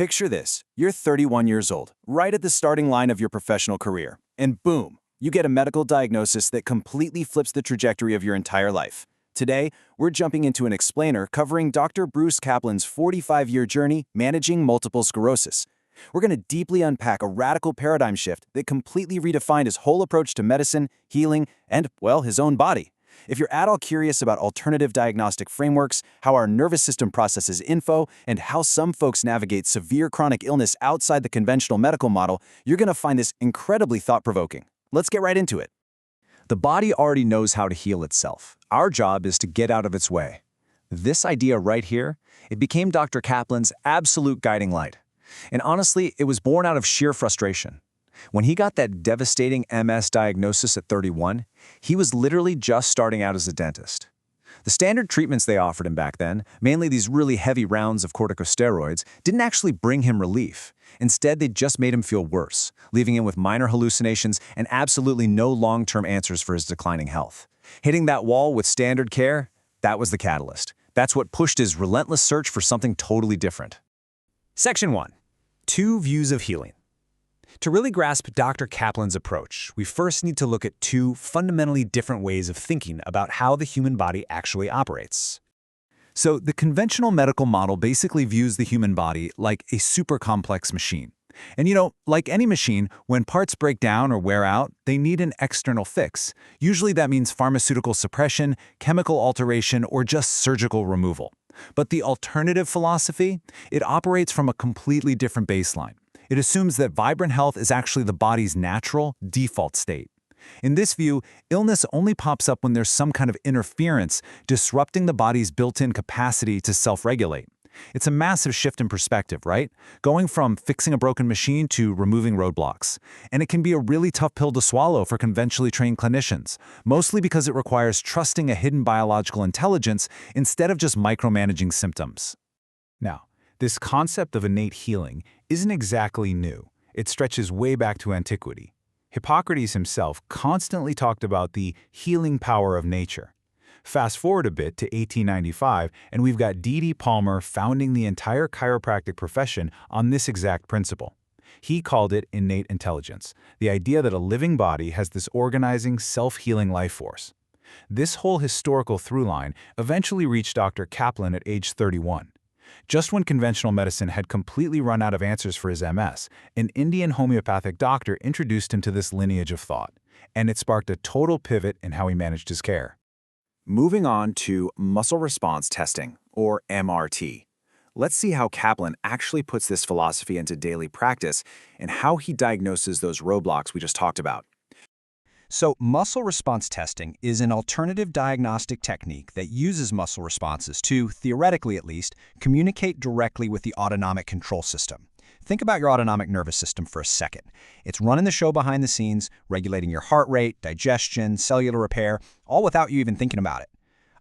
Picture this. You're 31 years old, right at the starting line of your professional career, and boom, you get a medical diagnosis that completely flips the trajectory of your entire life. Today, we're jumping into an explainer covering Dr. Bruce Kaplan's 45-year journey managing multiple sclerosis. We're going to deeply unpack a radical paradigm shift that completely redefined his whole approach to medicine, healing, and, well, his own body. If you're at all curious about alternative diagnostic frameworks, how our nervous system processes info, and how some folks navigate severe chronic illness outside the conventional medical model, you're going to find this incredibly thought-provoking. Let's get right into it. The body already knows how to heal itself. Our job is to get out of its way. This idea right here, it became Dr. Kaplan's absolute guiding light. And honestly, it was born out of sheer frustration. When he got that devastating MS diagnosis at 31, he was literally just starting out as a dentist. The standard treatments they offered him back then, mainly these really heavy rounds of corticosteroids, didn't actually bring him relief. Instead, they just made him feel worse, leaving him with minor hallucinations and absolutely no long-term answers for his declining health. Hitting that wall with standard care, that was the catalyst. That's what pushed his relentless search for something totally different. Section 1. 2 views of healing. To really grasp Dr. Kaplan's approach, we first need to look at 2 fundamentally different ways of thinking about how the human body actually operates. So, the conventional medical model basically views the human body like a super complex machine. And like any machine, when parts break down or wear out, they need an external fix. Usually that means pharmaceutical suppression, chemical alteration, or just surgical removal. But the alternative philosophy, it operates from a completely different baseline. It assumes that vibrant health is actually the body's natural, default state. In this view, illness only pops up when there's some kind of interference disrupting the body's built-in capacity to self-regulate. It's a massive shift in perspective, right? Going from fixing a broken machine to removing roadblocks. And it can be a really tough pill to swallow for conventionally trained clinicians, mostly because it requires trusting a hidden biological intelligence instead of just micromanaging symptoms. Now, this concept of innate healing isn't exactly new. It stretches way back to antiquity. Hippocrates himself constantly talked about the healing power of nature. Fast forward a bit to 1895, and we've got D.D. Palmer founding the entire chiropractic profession on this exact principle. He called it innate intelligence, the idea that a living body has this organizing, self-healing life force. This whole historical through line eventually reached Dr. Kaplan at age 31. Just when conventional medicine had completely run out of answers for his MS, an Indian homeopathic doctor introduced him to this lineage of thought, and it sparked a total pivot in how he managed his care. Moving on to muscle response testing, or MRT. Let's see how Kaplan actually puts this philosophy into daily practice and how he diagnoses those roadblocks we just talked about. So, muscle response testing is an alternative diagnostic technique that uses muscle responses to, theoretically at least, communicate directly with the autonomic control system. Think about your autonomic nervous system for a second. It's running the show behind the scenes, regulating your heart rate, digestion, cellular repair, all without you even thinking about it.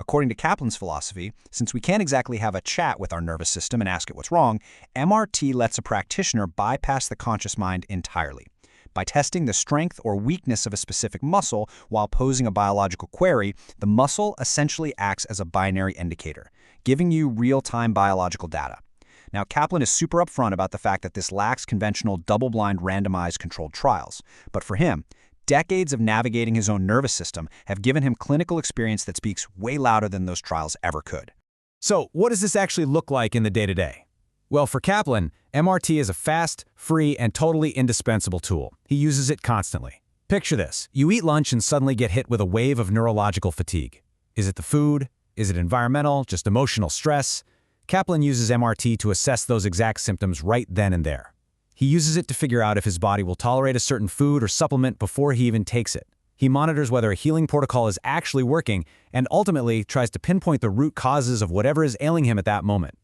According to Kaplan's philosophy, since we can't exactly have a chat with our nervous system and ask it what's wrong, MRT lets a practitioner bypass the conscious mind entirely. By testing the strength or weakness of a specific muscle while posing a biological query, the muscle essentially acts as a binary indicator, giving you real-time biological data. Now, Kaplan is super upfront about the fact that this lacks conventional double-blind randomized controlled trials. But for him, decades of navigating his own nervous system have given him clinical experience that speaks way louder than those trials ever could. So, what does this actually look like in the day-to-day? Well, for Kaplan, MRT is a fast, free, and totally indispensable tool. He uses it constantly. Picture this. You eat lunch and suddenly get hit with a wave of neurological fatigue. Is it the food? Is it environmental? Just emotional stress? Kaplan uses MRT to assess those exact symptoms right then and there. He uses it to figure out if his body will tolerate a certain food or supplement before he even takes it. He monitors whether a healing protocol is actually working and ultimately tries to pinpoint the root causes of whatever is ailing him at that moment.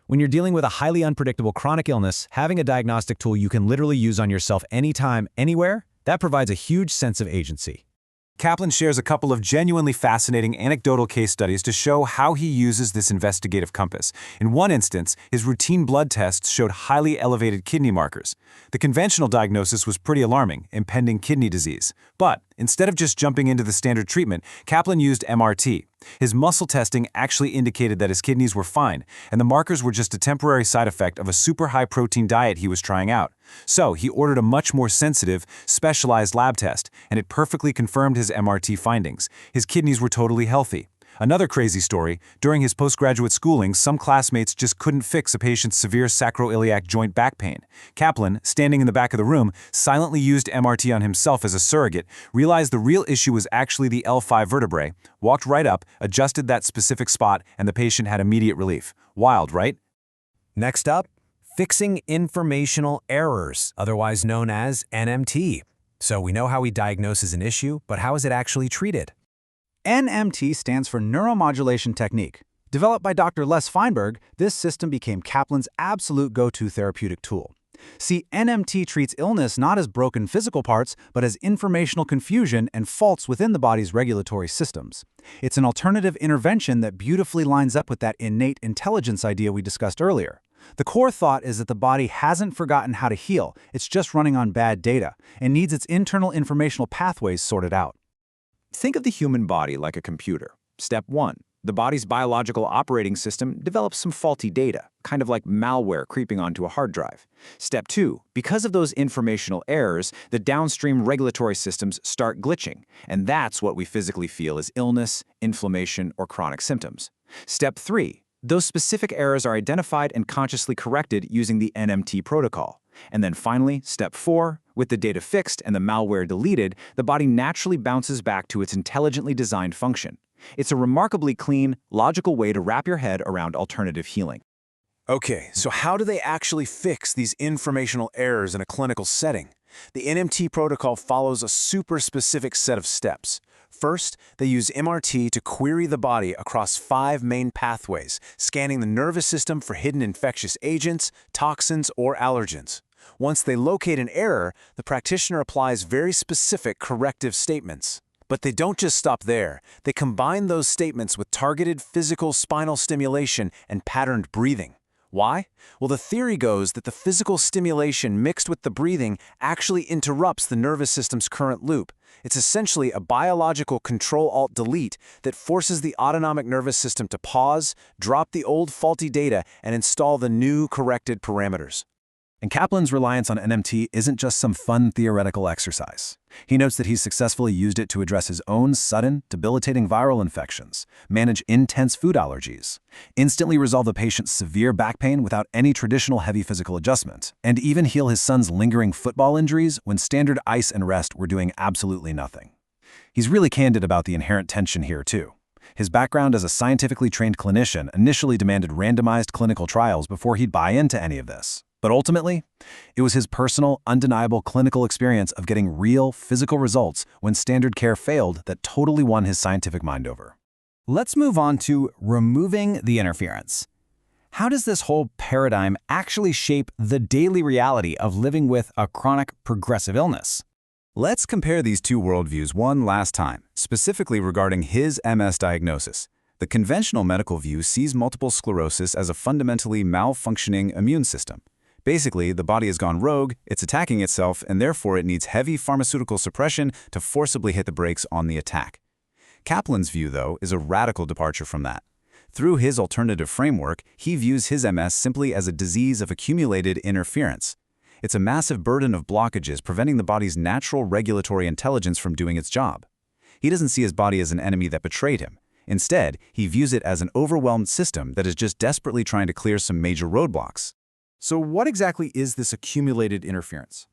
When you're dealing with a highly unpredictable chronic illness, having a diagnostic tool you can literally use on yourself anytime, anywhere, that provides a huge sense of agency. Kaplan shares a couple of genuinely fascinating anecdotal case studies to show how he uses this investigative compass. In one instance, his routine blood tests showed highly elevated kidney markers. The conventional diagnosis was pretty alarming, impending kidney disease. But Instead of just jumping into the standard treatment, Kaplan used MRT. His muscle testing actually indicated that his kidneys were fine, and the markers were just a temporary side effect of a super high-protein diet he was trying out. So he ordered a much more sensitive, specialized lab test, and it perfectly confirmed his MRT findings. His kidneys were totally healthy. Another crazy story, during his postgraduate schooling, some classmates just couldn't fix a patient's severe sacroiliac joint back pain. Kaplan, standing in the back of the room, silently used MRT on himself as a surrogate, realized the real issue was actually the L5 vertebrae, walked right up, adjusted that specific spot, and the patient had immediate relief. Wild, right? Next up, fixing informational errors, otherwise known as NMT. So we know how we diagnose an issue, but how is it actually treated? NMT stands for NeuroModulation Technique. Developed by Dr. Les Feinberg, this system became Kaplan's absolute go-to therapeutic tool. See, NMT treats illness not as broken physical parts, but as informational confusion and faults within the body's regulatory systems. It's an alternative intervention that beautifully lines up with that innate intelligence idea we discussed earlier. The core thought is that the body hasn't forgotten how to heal, it's just running on bad data, and needs its internal informational pathways sorted out. Think of the human body like a computer. Step 1. The body's biological operating system develops some faulty data, kind of like malware creeping onto a hard drive. Step 2. Because of those informational errors, the downstream regulatory systems start glitching, and that's what we physically feel as illness, inflammation, or chronic symptoms. Step 3. Those specific errors are identified and consciously corrected using the NMT protocol. And then finally, step 4, with the data fixed and the malware deleted, the body naturally bounces back to its intelligently designed function. It's a remarkably clean, logical way to wrap your head around alternative healing. Okay, so how do they actually fix these informational errors in a clinical setting? The NMT protocol follows a super specific set of steps. First, they use MRT to query the body across 5 main pathways, scanning the nervous system for hidden infectious agents, toxins, or allergens. Once they locate an error, the practitioner applies very specific corrective statements. But they don't just stop there. They combine those statements with targeted physical spinal stimulation and patterned breathing. Why? Well, the theory goes that the physical stimulation mixed with the breathing actually interrupts the nervous system's current loop. It's essentially a biological Control-Alt-Delete that forces the autonomic nervous system to pause, drop the old faulty data, and install the new corrected parameters. And Kaplan's reliance on NMT isn't just some fun theoretical exercise. He notes that he's successfully used it to address his own sudden, debilitating viral infections, manage intense food allergies, instantly resolve the patient's severe back pain without any traditional heavy physical adjustment, and even heal his son's lingering football injuries when standard ice and rest were doing absolutely nothing. He's really candid about the inherent tension here, too. His background as a scientifically trained clinician initially demanded randomized clinical trials before he'd buy into any of this. But ultimately, it was his personal, undeniable clinical experience of getting real, physical results when standard care failed that totally won his scientific mind over. Let's move on to removing the interference. How does this whole paradigm actually shape the daily reality of living with a chronic progressive illness? Let's compare these two worldviews one last time, specifically regarding his MS diagnosis. The conventional medical view sees multiple sclerosis as a fundamentally malfunctioning immune system. Basically, the body has gone rogue, it's attacking itself, and therefore it needs heavy pharmaceutical suppression to forcibly hit the brakes on the attack. Kaplan's view, though, is a radical departure from that. Through his alternative framework, he views his MS simply as a disease of accumulated interference. It's a massive burden of blockages preventing the body's natural regulatory intelligence from doing its job. He doesn't see his body as an enemy that betrayed him. Instead, he views it as an overwhelmed system that is just desperately trying to clear some major roadblocks. So what exactly is this accumulated interference?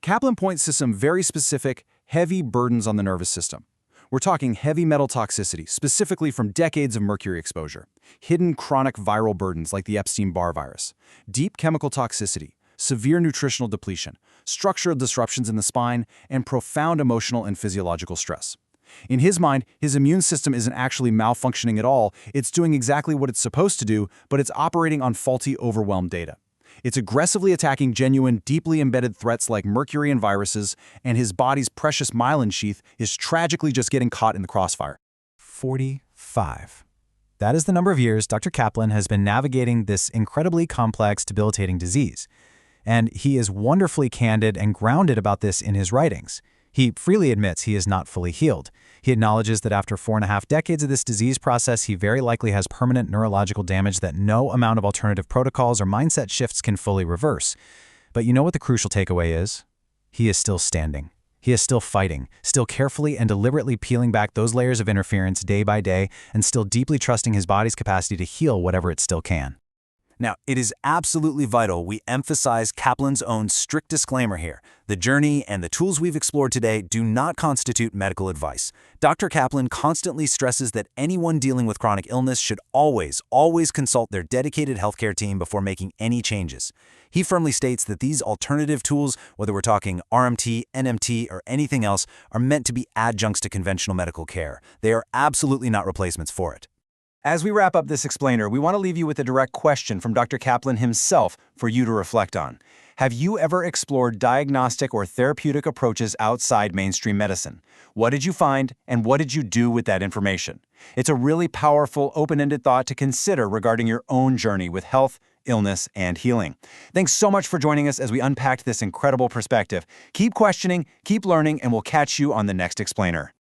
Kaplan points to some very specific, heavy burdens on the nervous system. We're talking heavy metal toxicity, specifically from decades of mercury exposure, hidden chronic viral burdens like the Epstein-Barr virus, deep chemical toxicity, severe nutritional depletion, structural disruptions in the spine, and profound emotional and physiological stress. In his mind, his immune system isn't actually malfunctioning at all. It's doing exactly what it's supposed to do, but it's operating on faulty, overwhelmed data. It's aggressively attacking genuine, deeply embedded threats like mercury and viruses, and his body's precious myelin sheath is tragically just getting caught in the crossfire. 45. That is the number of years Dr. Kaplan has been navigating this incredibly complex, debilitating disease. And he is wonderfully candid and grounded about this in his writings. He freely admits he is not fully healed. He acknowledges that after 4.5 decades of this disease process, he very likely has permanent neurological damage that no amount of alternative protocols or mindset shifts can fully reverse. But you know what the crucial takeaway is? He is still standing. He is still fighting, still carefully and deliberately peeling back those layers of interference day by day, and still deeply trusting his body's capacity to heal whatever it still can. Now, it is absolutely vital we emphasize Kaplan's own strict disclaimer here. The journey and the tools we've explored today do not constitute medical advice. Dr. Kaplan constantly stresses that anyone dealing with chronic illness should always consult their dedicated healthcare team before making any changes. He firmly states that these alternative tools, whether we're talking RMT, NMT, or anything else, are meant to be adjuncts to conventional medical care. They are absolutely not replacements for it. As we wrap up this explainer, we want to leave you with a direct question from Dr. Kaplan himself for you to reflect on. Have you ever explored diagnostic or therapeutic approaches outside mainstream medicine? What did you find, and what did you do with that information? It's a really powerful, open-ended thought to consider regarding your own journey with health, illness, and healing. Thanks so much for joining us as we unpacked this incredible perspective. Keep questioning, keep learning, and we'll catch you on the next explainer.